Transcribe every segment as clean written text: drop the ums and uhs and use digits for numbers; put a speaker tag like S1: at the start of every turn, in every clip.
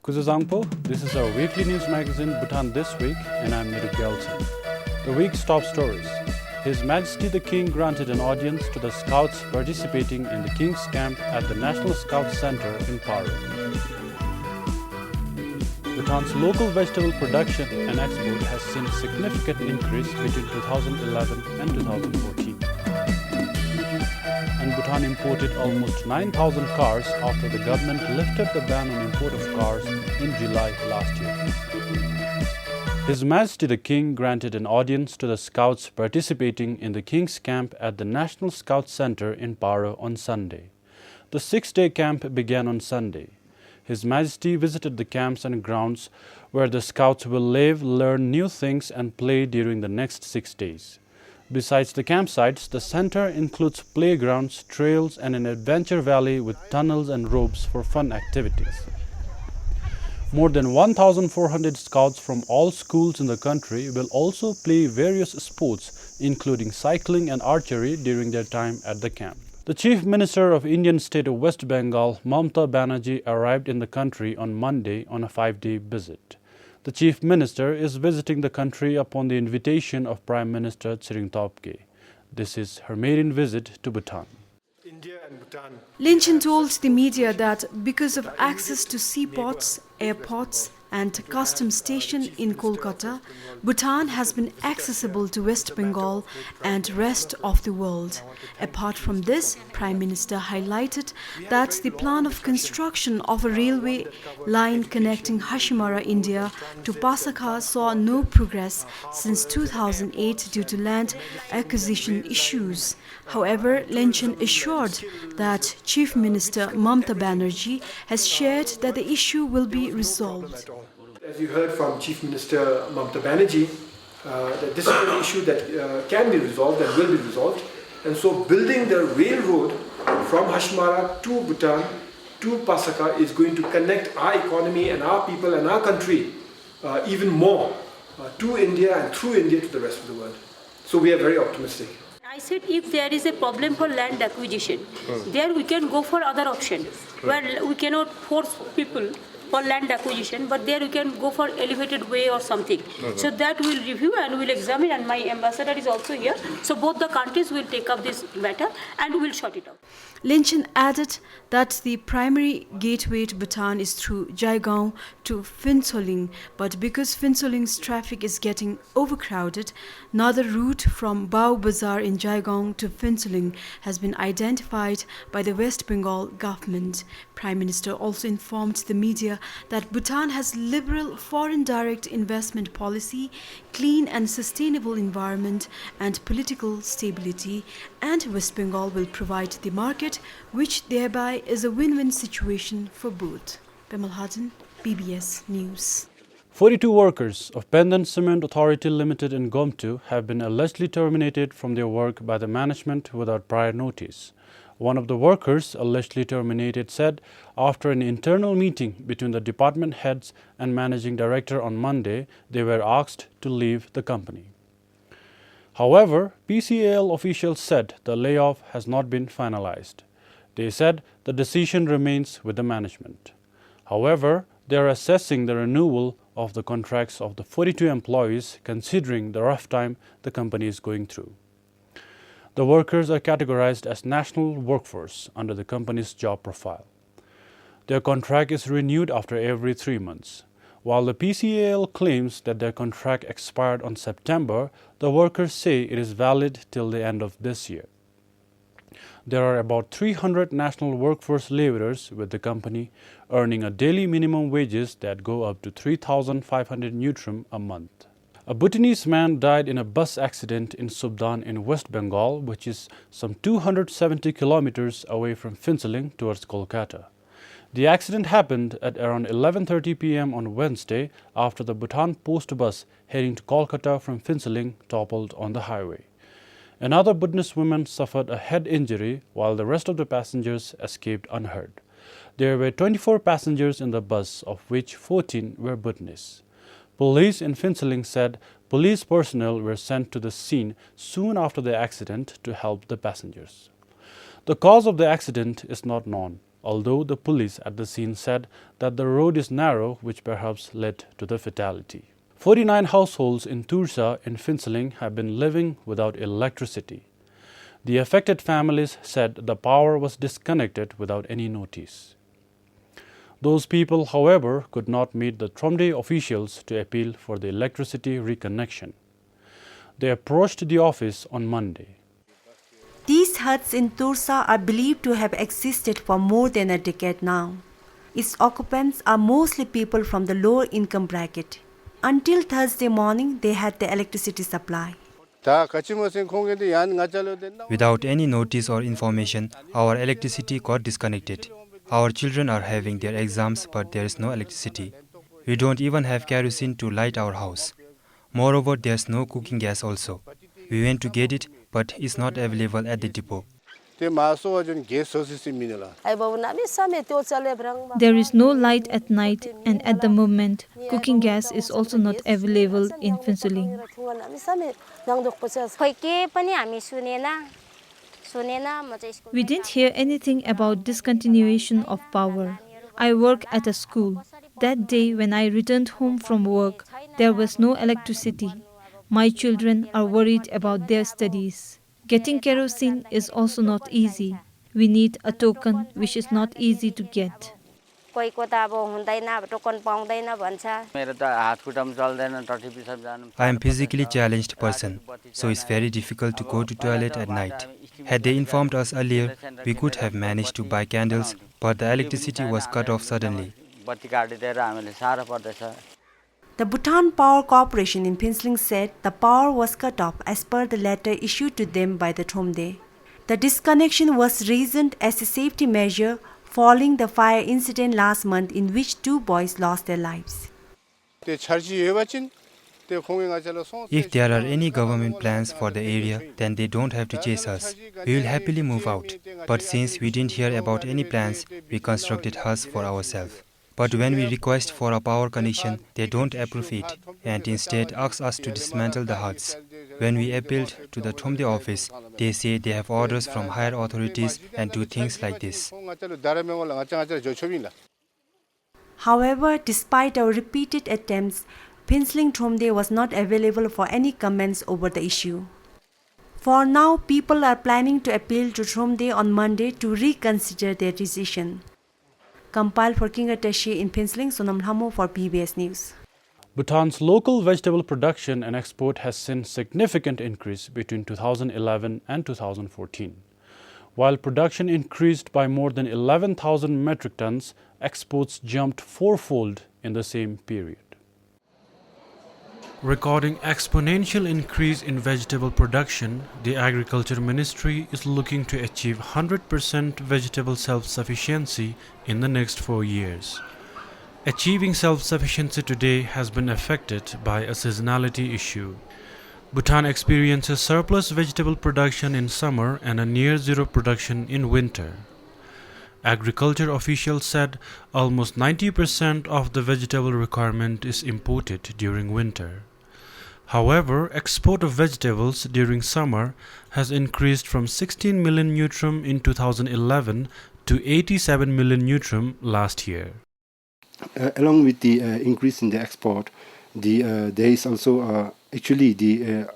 S1: Kuzuzangpo, this is our weekly news magazine Bhutan This Week, and I'm Niru Gelson. The week's top stories. His Majesty the King granted an audience to the scouts participating in the King's Camp at the National Scout Center in Paro. Bhutan's local vegetable production and export has seen a significant increase between 2011 and 2014. And Bhutan imported almost 9,000 cars after the government lifted the ban on import of cars in July last year. His Majesty the King granted an audience to the scouts participating in the King's Camp at the National Scout Center in Paro on Sunday. The 6-day camp began on Sunday. His Majesty visited the camps and grounds where the scouts will live, learn new things and play during the next 6 days. Besides the campsites, the center includes playgrounds, trails and an adventure valley with tunnels and ropes for fun activities. More than 1,400 scouts from all schools in the country will also play various sports, including cycling and archery during their time at the camp. The Chief Minister of Indian state of West Bengal, Mamata Banerjee, arrived in the country on Monday on a 5-day visit. The Chief Minister is visiting the country upon the invitation of Prime Minister Tshering. This is her maiden visit to Bhutan.
S2: Lynchen told the media that because of access to seaports, airports and customs station in Kolkata, Bhutan has been accessible to West Bengal and rest of the world. Apart from this, Prime Minister highlighted that the plan of construction of a railway line connecting Hashimara, India to Pasakha saw no progress since 2008 due to land acquisition issues. However, Lynchen assured that Chief Minister Mamata Banerjee has shared that the issue will be resolved.
S3: As you heard from Chief Minister Mamata Banerjee, that this is an issue that can be resolved and will be resolved. And so building the railroad from Hashimara to Bhutan to Pasakha is going to connect our economy and our people and our country even more to India and through India to the rest of the world. So we are very optimistic.
S4: I said if there is a problem for land acquisition, there we can go for other options where we cannot force people for land acquisition, but there we can go for elevated way or something. So that we'll review and we'll examine, and my ambassador is also here. So both the countries will take up this matter and we'll sort it out.
S2: Lynchen added that the primary gateway to Bhutan is through Jaigaon to Phuentsholing, but because Phuentsoling's traffic is getting overcrowded, another route from Bao Bazar in Jaigaon to Phuentsholing has been identified by the West Bengal government. Prime Minister also informed the media that Bhutan has liberal foreign direct investment policy, clean and sustainable environment and political stability, and West Bengal will provide the market, which thereby is a win-win situation for both. Pemal Hadan, BBS News.
S1: 42 workers of Pendan Cement Authority Limited in Gomtu have been allegedly terminated from their work by the management without prior notice. One of the workers allegedly terminated said after an internal meeting between the department heads and managing director on Monday, they were asked to leave the company. However, PCAL officials said the layoff has not been finalized. They said the decision remains with the management. However, they are assessing the renewal of the contracts of the 42 employees considering the rough time the company is going through. The workers are categorized as national workforce under the company's job profile. Their contract is renewed after every 3 months. While the PCAL claims that their contract expired on September, the workers say it is valid till the end of this year. There are about 300 national workforce laborers with the company, earning a daily minimum wages that go up to 3,500 Nutrim a month. A Bhutanese man died in a bus accident in Subdan in West Bengal, which is some 270 kilometers away from Phuentsholing towards Kolkata. The accident happened at around 11:30 p.m. on Wednesday after the Bhutan Post bus heading to Kolkata from Phuentsholing toppled on the highway. Another Bhutanese woman suffered a head injury while the rest of the passengers escaped unhurt. There were 24 passengers in the bus, of which 14 were Bhutanese. Police in Phuentsholing said police personnel were sent to the scene soon after the accident to help the passengers. The cause of the accident is not known. although the police at the scene said that the road is narrow, which perhaps led to the fatality. 49 households in Tursa in Phuentsholing have been living without electricity. The affected families said the power was disconnected without any notice. Those people, however, could not meet the Tromde officials to appeal for the electricity reconnection. They approached the office on Monday.
S5: These huts in Tursa are believed to have existed for more than a decade now. Its occupants are mostly people from the lower income bracket. Until Thursday morning, they had the electricity supply.
S6: Without any notice or information, our electricity got disconnected. Our children are having their exams, but there is no electricity. We don't even have kerosene to light our house. Moreover, there's no cooking gas also. We went to get it, but it's not available at the depot.
S7: There is no light at night, and at the moment, cooking gas is also not available in Phuentsholing. We didn't hear anything about discontinuation of power. I work at a school. That day when I returned home from work, there was no electricity. My children are worried about their studies. Getting kerosene is also not easy. We need a token, which is not easy to get. I
S6: am physically challenged person, so it's very difficult to go to toilet at night. Had they informed us earlier, we could have managed to buy candles, but the electricity was cut off suddenly.
S5: The Bhutan Power Corporation in Phuentsholing said the power was cut off as per the letter issued to them by the Tromde. The disconnection was reasoned as a safety measure following the fire incident last month in which 2 boys lost their lives.
S6: If there are any government plans for the area, then they don't have to chase us. We will happily move out. But since we didn't hear about any plans, we constructed huts for ourselves. But when we request for a power connection, they don't approve it and instead ask us to dismantle the huts. When we appealed to the Tromde office, they say they have orders from higher authorities and do things like this.
S5: However, despite our repeated attempts, Phuentsholing Tromde was not available for any comments over the issue. For now, people are planning to appeal to Tromde on Monday to reconsider their decision. Compiled for Kingateshi in Phuentsholing, Sonam Hamo for PBS News.
S1: Bhutan's local vegetable production and export has seen significant increase between 2011 and 2014. While production increased by more than 11,000 metric tons, exports jumped fourfold in the same period. Recording exponential increase in vegetable production, the Agriculture Ministry is looking to achieve 100% vegetable self-sufficiency in the next 4 years. Achieving self-sufficiency today has been affected by a seasonality issue. Bhutan experiences surplus vegetable production in summer and a near-zero production in winter. Agriculture officials said almost 90% of the vegetable requirement is imported during winter. However, export of vegetables during summer has increased from 16 million neutrum in 2011 to 87 million neutrum last year.
S8: Along with the increase in the export, there is also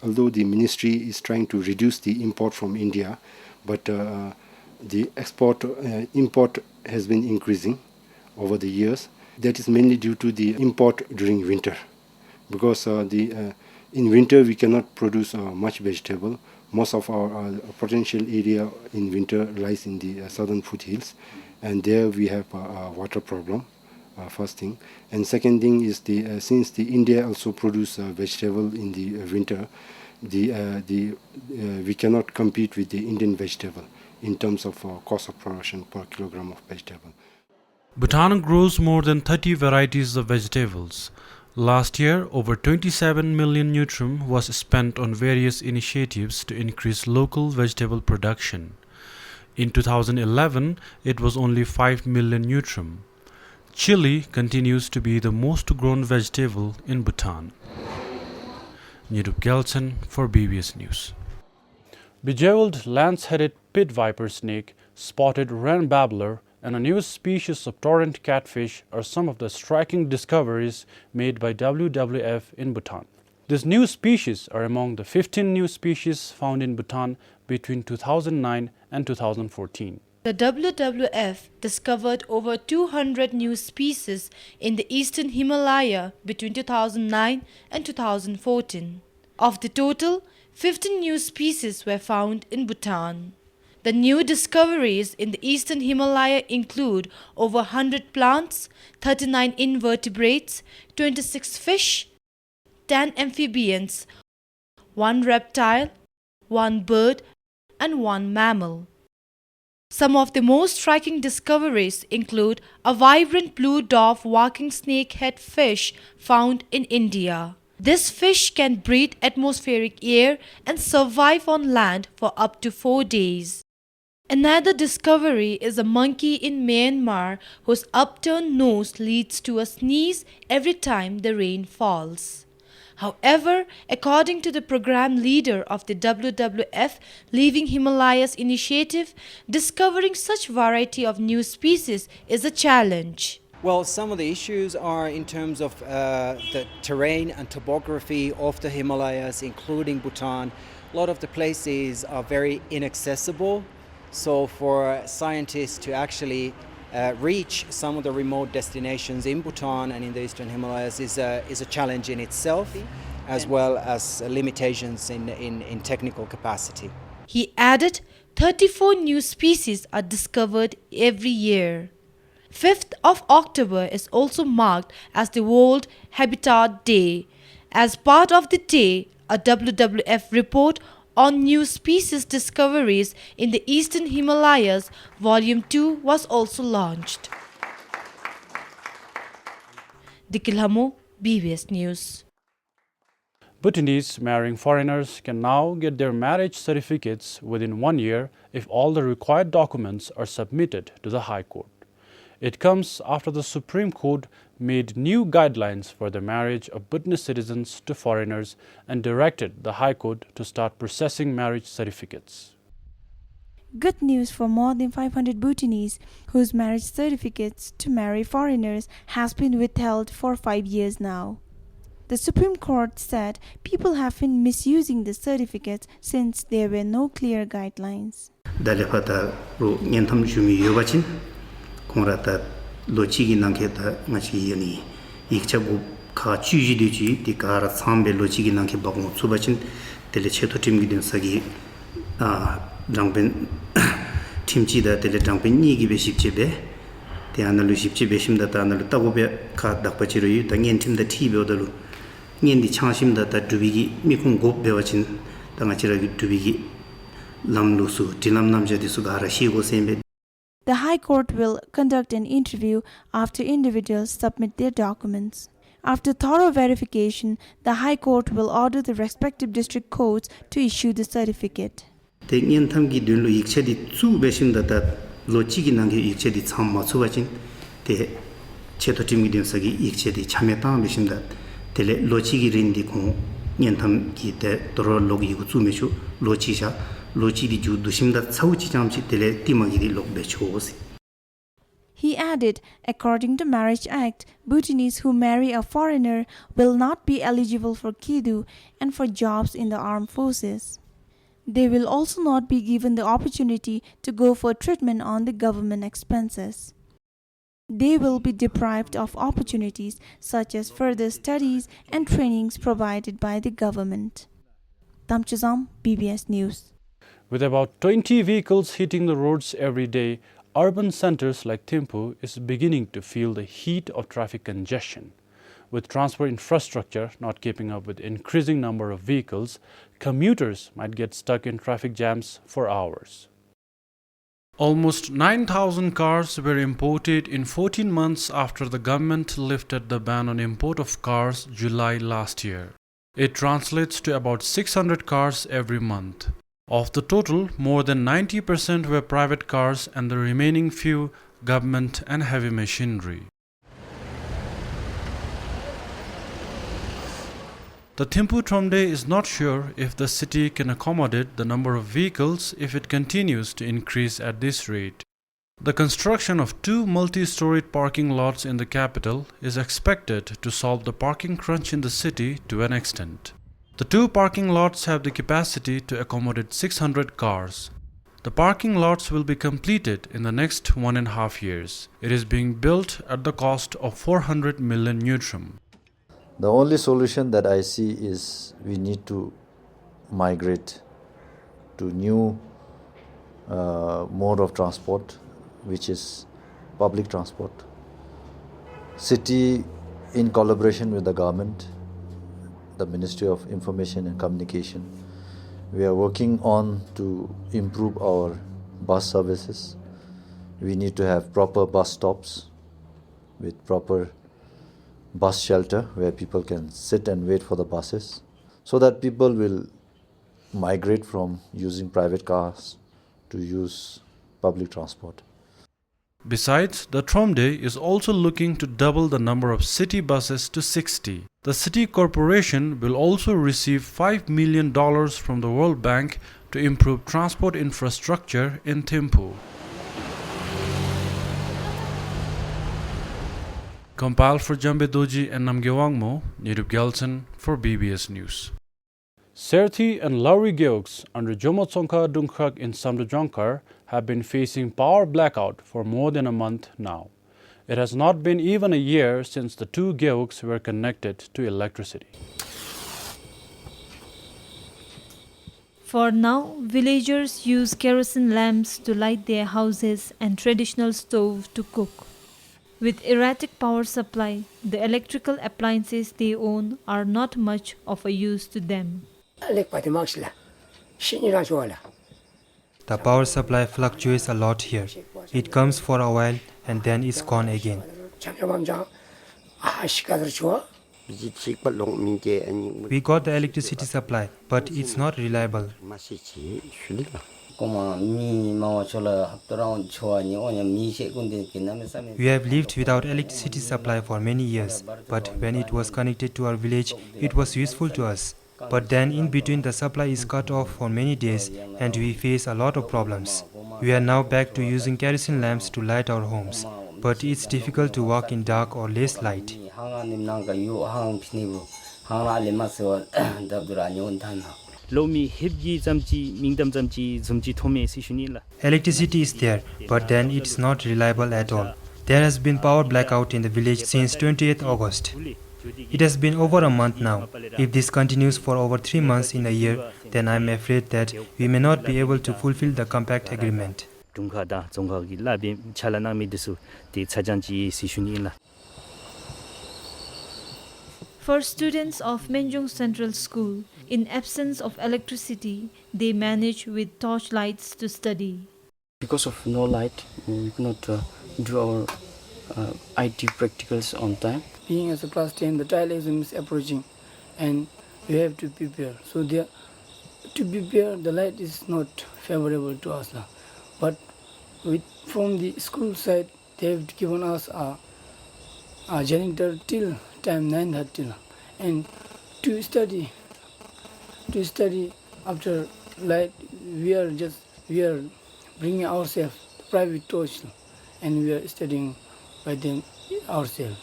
S8: although the ministry is trying to reduce the import from India, but the import has been increasing over the years. That is mainly due to the import during winter, because in winter we cannot produce much vegetable. Most of our potential area in winter lies in the southern foothills, and there we have a water problem. First thing, and second thing is since the India also produce vegetable in the winter, we cannot compete with the Indian vegetable in terms of cost of production per kilogram of vegetable.
S1: Bhutan grows more than 30 varieties of vegetables. Last year, over 27 million neutrum was spent on various initiatives to increase local vegetable production. In 2011, it was only 5 million neutrum. Chili continues to be the most grown vegetable in Bhutan. Nirup Gelson for BBS News. Bejeweled lance-headed pit viper snake, spotted wren babbler, and a new species of torrent catfish are some of the striking discoveries made by WWF in Bhutan. These new species are among the 15 new species found in Bhutan between 2009 and 2014.
S9: The WWF discovered over 200 new species in the eastern Himalaya between 2009 and 2014. Of the total, 15 new species were found in Bhutan. The new discoveries in the eastern Himalaya include over 100 plants, 39 invertebrates, 26 fish, 10 amphibians, 1 reptile, 1 bird, and 1 mammal. Some of the most striking discoveries include a vibrant blue dwarf walking snakehead fish found in India. This fish can breathe atmospheric air and survive on land for up to 4 days. Another discovery is a monkey in Myanmar whose upturned nose leads to a sneeze every time the rain falls. However, according to the program leader of the WWF Leaving Himalayas initiative, discovering such variety of new species is a challenge.
S10: Well, some of the issues are in terms of the terrain and topography of the Himalayas, including Bhutan. A lot of the places are very inaccessible. So for scientists to actually reach some of the remote destinations in Bhutan and in the eastern Himalayas is a challenge in itself, as well as limitations in technical capacity.
S9: He added 34 new species are discovered every year. 5th of October is also marked as the World Habitat Day. As part of the day, a WWF report on new species discoveries in the eastern Himalayas, Volume 2 was also launched. Dikilhamo, BBS News.
S1: Bhutanese marrying foreigners can now get their marriage certificates within 1 year if all the required documents are submitted to the High Court. It comes after the Supreme Court made new guidelines for the marriage of Bhutanese citizens to foreigners and directed the High Court to start processing marriage certificates.
S11: Good news for more than 500 Bhutanese whose marriage certificates to marry foreigners has been withheld for 5 years now. The Supreme Court said people have been misusing the certificates since there were no clear guidelines.
S12: Kongrata lochigi nanketa ngachi yani ikchabu kha chuji deji di kara sambe lochigi nanke bagong tsubachin tele cheto tim gidin sagi jangben timchi da tele jangben ni gi beshipchebe te analu shipchebe shimda ta analu tagobe kha dakpachiro yu ta ngien tim da ti be odalu ngien di changshim da ta dubigi mikung gop bewachin ta ngachira gi dubigi lamlu su tinam namja di su gara shigo sembe.
S11: The High Court will conduct an interview after individuals submit their documents. After thorough verification, the High Court will order the respective district courts to issue the certificate.
S12: The Nyantamgi Dunlu Ikchedi Tsu Beshim that Lochigi Nangi Ikchedi Tsam Matsubachin, the Chetotim Sagi Ikchedi Chametan Beshim that Tele Lochigi Rindi Kong Nyantam Ki the Doro Logi Utsumechu, Lochisha.
S11: He added, according to Marriage Act, Bhutanese who marry a foreigner will not be eligible for Kidu and for jobs in the armed forces. They will also not be given the opportunity to go for treatment on the government expenses. They will be deprived of opportunities such as further studies and trainings provided by the government. Tamchazam, BBS News.
S1: With about 20 vehicles hitting the roads every day, urban centers like Thimphu is beginning to feel the heat of traffic congestion. With transport infrastructure not keeping up with increasing number of vehicles, commuters might get stuck in traffic jams for hours. Almost 9,000 cars were imported in 14 months after the government lifted the ban on import of cars July last year. It translates to about 600 cars every month. Of the total, more than 90% were private cars and the remaining few government and heavy machinery. The Thimphu Tromde is not sure if the city can accommodate the number of vehicles if it continues to increase at this rate. The construction of 2 multi-storied parking lots in the capital is expected to solve the parking crunch in the city to an extent. The 2 parking lots have the capacity to accommodate 600 cars. The parking lots will be completed in the next 1.5 years. It is being built at the cost of 400 million neutrum.
S13: The only solution that I see is we need to migrate to new mode of transport, which is public transport. City, in collaboration with the government, the Ministry of Information and Communication, we are working on to improve our bus services. We need to have proper bus stops with proper bus shelter where people can sit and wait for the buses, so that people will migrate from using private cars to use public transport.
S1: Besides, the Tromde is also looking to double the number of city buses to 60. The city corporation will also receive $5 million from the World Bank to improve transport infrastructure in Thimphu. Compiled for Jambe Doji and Namgewangmo, Nirup Gelson for BBS News. Serthi and Lauri Geoks under Jomotsongka Dungkrak in Samdojongkar have been facing power blackout for more than a month now. It has not been even a year since the 2 geoks were connected to electricity.
S7: For now, villagers use kerosene lamps to light their houses and traditional stove to cook. With erratic power supply, the electrical appliances they own are not much of a use to them.
S6: The power supply fluctuates a lot here. It comes for a while and then it's gone again. We got the electricity supply, but it's not reliable. We have lived without electricity supply for many years, but when it was connected to our village, it was useful to us. But then in between the supply is cut off for many days and we face a lot of problems. We are now back to using kerosene lamps to light our homes, but it's difficult to walk in dark or less light. Electricity is there, but then it's not reliable at all. There has been power blackout in the village since 20th August. It has been over a month now. If this continues for over 3 months in a year, then I am afraid that we may not be able to fulfill the compact agreement.
S7: For students of Menjong Central School, in absence of electricity, they manage with torchlights to study.
S14: Because of no light, we cannot do our IT practicals on time. Being as a class 10, the trial exam is approaching and we have to prepare. So to prepare, the light is not favorable to us now. But from the school side, they have given us a generator till time 9:30, and to study after light, we are bringing ourselves private torch and we are studying by them ourselves.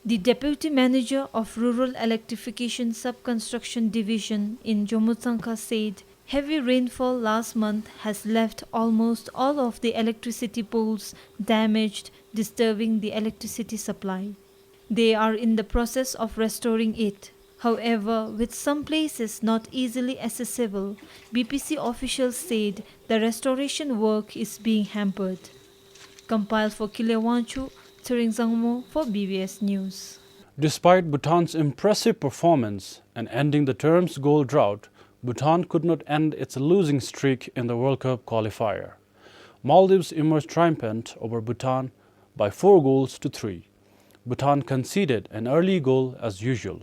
S7: The Deputy Manager of Rural Electrification Sub-Construction Division in Jomotsongka said, heavy rainfall last month has left almost all of the electricity poles damaged, disturbing the electricity supply. They are in the process of restoring it. However, with some places not easily accessible, BPC officials said the restoration work is being hampered. Compiled for Kilewanchu, Tseringzangmo for BBS News.
S1: Despite Bhutan's impressive performance and ending the term's goal drought, Bhutan could not end its losing streak in the World Cup qualifier. Maldives emerged triumphant over Bhutan by 4-3. Bhutan conceded an early goal as usual.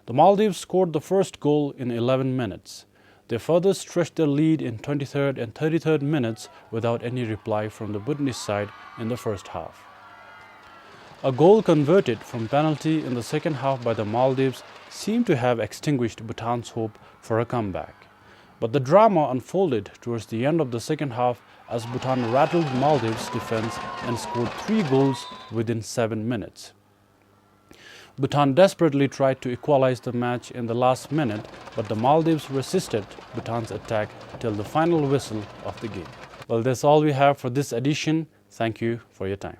S1: The Maldives scored the first goal in 11 minutes. They further stretched their lead in 23rd and 33rd minutes without any reply from the Bhutanese side in the first half. A goal converted from penalty in the second half by the Maldives seemed to have extinguished Bhutan's hope for a comeback. But the drama unfolded towards the end of the second half as Bhutan rattled Maldives' defense and scored 3 goals within 7 minutes. Bhutan desperately tried to equalize the match in the last minute, but the Maldives resisted Bhutan's attack till the final whistle of the game. Well, that's all we have for this edition. Thank you for your time.